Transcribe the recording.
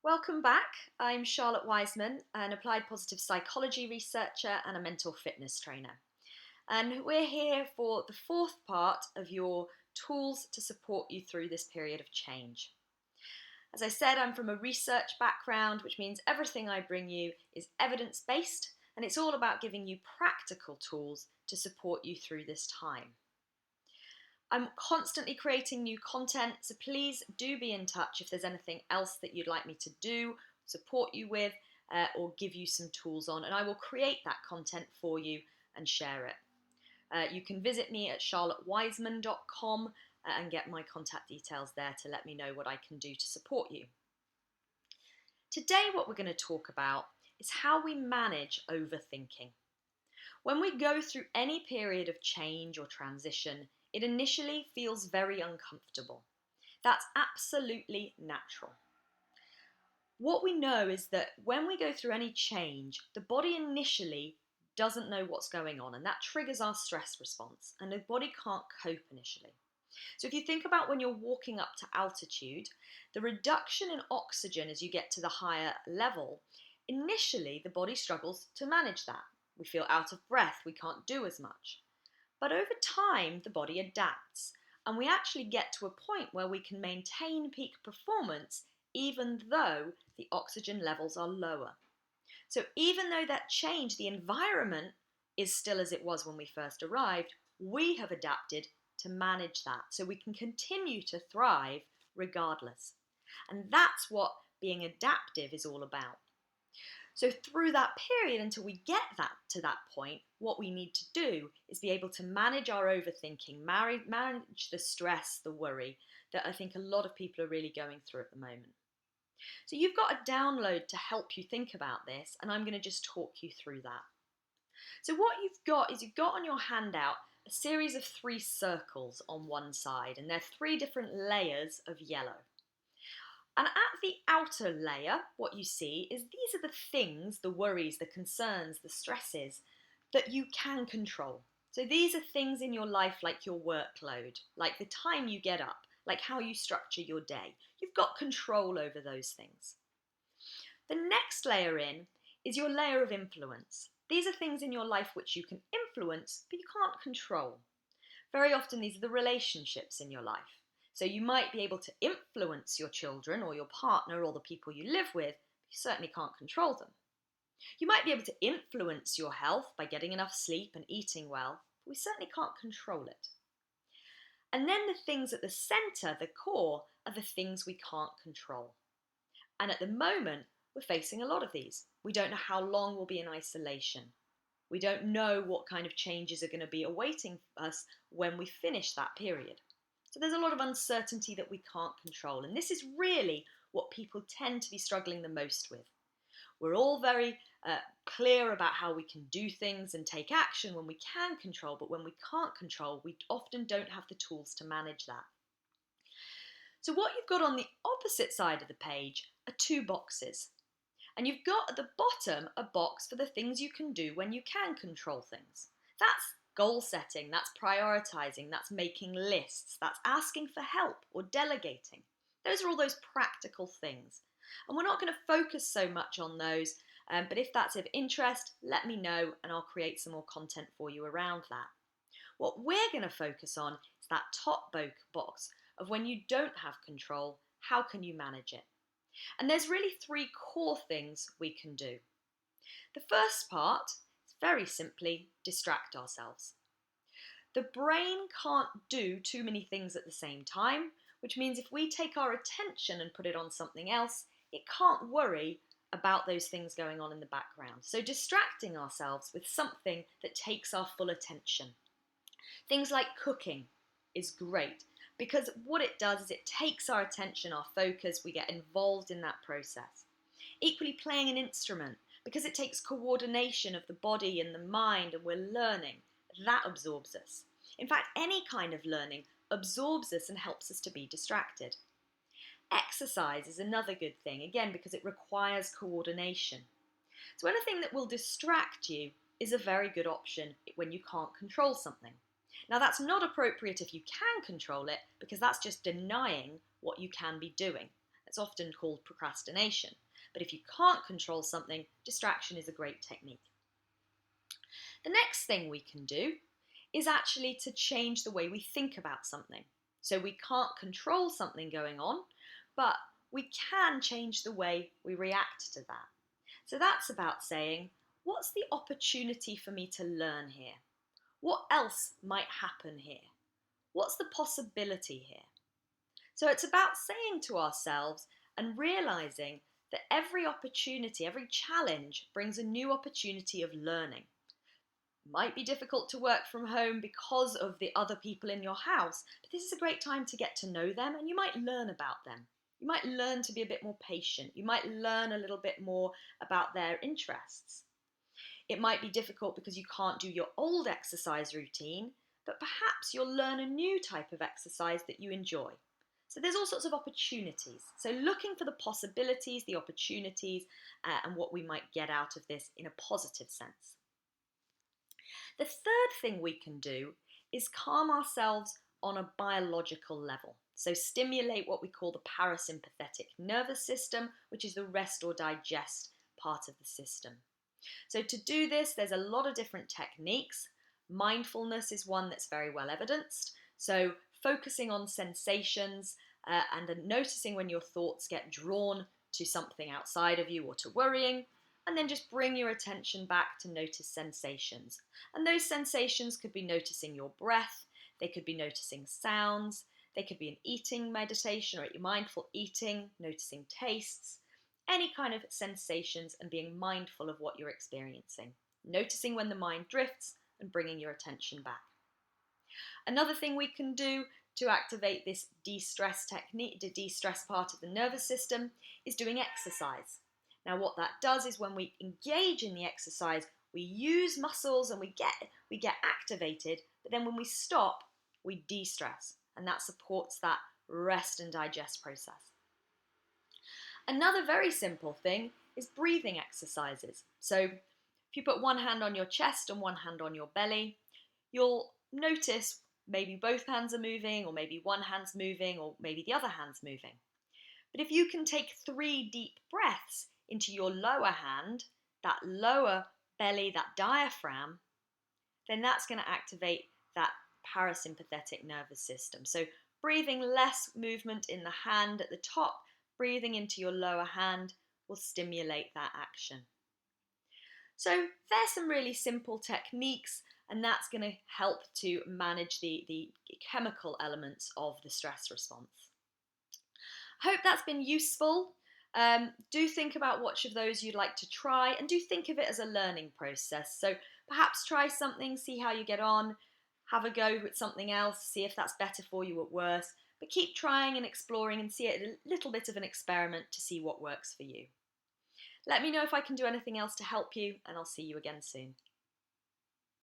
Welcome back. I'm Charlotte Wiseman, an applied positive psychology researcher and a mental fitness trainer. And we're here for the fourth part of your tools to support you through this period of change. As I said, I'm from a research background, which means everything I bring you is evidence-based, and it's all about giving you practical tools to support you through this time. I'm constantly creating new content, so please do be in touch if there's anything else that you'd like me to do, support you with, or give you some tools on, and I will create that content for you and share it. You can visit me at charlottewiseman.com and get my contact details there to let me know what I can do to support you. Today, what we're going to talk about is how we manage overthinking. When we go through any period of change or transition, it initially feels very uncomfortable. That's absolutely natural. What we know is that when we go through any change, the body initially doesn't know what's going on, and that triggers our stress response, and the body can't cope initially. So if you think about when you're walking up to altitude, the reduction in oxygen as you get to the higher level, initially the body struggles to manage that. We feel out of breath, we can't do as much. But over time, the body adapts, and we actually get to a point where we can maintain peak performance even though the oxygen levels are lower. So even though that change, the environment is still as it was when we first arrived, we have adapted to manage that so we can continue to thrive regardless. And that's what being adaptive is all about. So through that period, until we get to that point, what we need to do is be able to manage our overthinking, manage the stress, the worry that I think a lot of people are really going through at the moment. So you've got a download to help you think about this, and I'm going to just talk you through that. So what you've got on your handout a series of 3 circles on one side, and they're 3 different layers of yellow. And at the outer layer, what you see is these are the things, the worries, the concerns, the stresses that you can control. So these are things in your life like your workload, like the time you get up, like how you structure your day. You've got control over those things. The next layer in is your layer of influence. These are things in your life which you can influence, but you can't control. Very often these are the relationships in your life. So you might be able to influence your children or your partner or the people you live with, but you certainly can't control them. You might be able to influence your health by getting enough sleep and eating well, but we certainly can't control it. And then the things at the centre, the core, are the things we can't control. And at the moment, we're facing a lot of these. We don't know how long we'll be in isolation. We don't know what kind of changes are going to be awaiting us when we finish that period. So there's a lot of uncertainty that we can't control. And this is really what people tend to be struggling the most with. We're all very clear about how we can do things and take action when we can control, but when we can't control, we often don't have the tools to manage that. So what you've got on the opposite side of the page are 2 boxes. And you've got at the bottom a box for the things you can do when you can control things. That's goal setting, that's prioritising, that's making lists, that's asking for help or delegating. Those are all those practical things. And we're not going to focus so much on those, but if that's of interest, let me know and I'll create some more content for you around that. What we're going to focus on is that top box of when you don't have control, how can you manage it? And there's really 3 core things we can do. The first part is very simply distract ourselves. The brain can't do too many things at the same time, which means if we take our attention and put it on something else, it can't worry about those things going on in the background. So distracting ourselves with something that takes our full attention. Things like cooking is great because what it does is it takes our attention, our focus, we get involved in that process. Equally playing an instrument because it takes coordination of the body and the mind and we're learning. That absorbs us. In fact, any kind of learning absorbs us and helps us to be distracted. Exercise is another good thing, again, because it requires coordination. So anything that will distract you is a very good option when you can't control something. Now that's not appropriate if you can control it, because that's just denying what you can be doing. It's often called procrastination. But if you can't control something, distraction is a great technique. The next thing we can do is actually to change the way we think about something. So we can't control something going on, but we can change the way we react to that. So that's about saying, what's the opportunity for me to learn here? What else might happen here? What's the possibility here? So it's about saying to ourselves and realizing that every opportunity, every challenge brings a new opportunity of learning. It might be difficult to work from home because of the other people in your house, but this is a great time to get to know them and you might learn about them. You might learn to be a bit more patient. You might learn a little bit more about their interests. It might be difficult because you can't do your old exercise routine, but perhaps you'll learn a new type of exercise that you enjoy. So there's all sorts of opportunities. So looking for the possibilities, the opportunities, and what we might get out of this in a positive sense. The third thing we can do is calm ourselves on a biological level. So stimulate what we call the parasympathetic nervous system, which is the rest or digest part of the system. So to do this, there's a lot of different techniques. Mindfulness is one that's very well evidenced. So focusing on sensations and noticing when your thoughts get drawn to something outside of you or to worrying, and then just bring your attention back to notice sensations. And those sensations could be noticing your breath, they could be noticing sounds, they could be an eating meditation or mindful eating, noticing tastes, any kind of sensations and being mindful of what you're experiencing. Noticing when the mind drifts and bringing your attention back. Another thing we can do to activate this de-stress technique, the de-stress part of the nervous system, is doing exercise. Now what that does is when we engage in the exercise, we use muscles and we get activated, but then when we stop, we de-stress, and that supports that rest and digest process. Another very simple thing is breathing exercises. So if you put one hand on your chest and one hand on your belly, you'll notice maybe both hands are moving, or maybe one hand's moving, or maybe the other hand's moving. But if you can take 3 deep breaths into your lower hand, that lower belly, that diaphragm, then that's going to activate that parasympathetic nervous system. So breathing less movement in the hand at the top, breathing into your lower hand will stimulate that action. So there's some really simple techniques, and that's going to help to manage the chemical elements of the stress response. I hope that's been useful. Do think about which of those you'd like to try, and do think of it as a learning process. So perhaps try something, see how you get on, have a go with something else, see if that's better for you or worse, but keep trying and exploring and see it a little bit of an experiment to see what works for you. Let me know if I can do anything else to help you, and I'll see you again soon.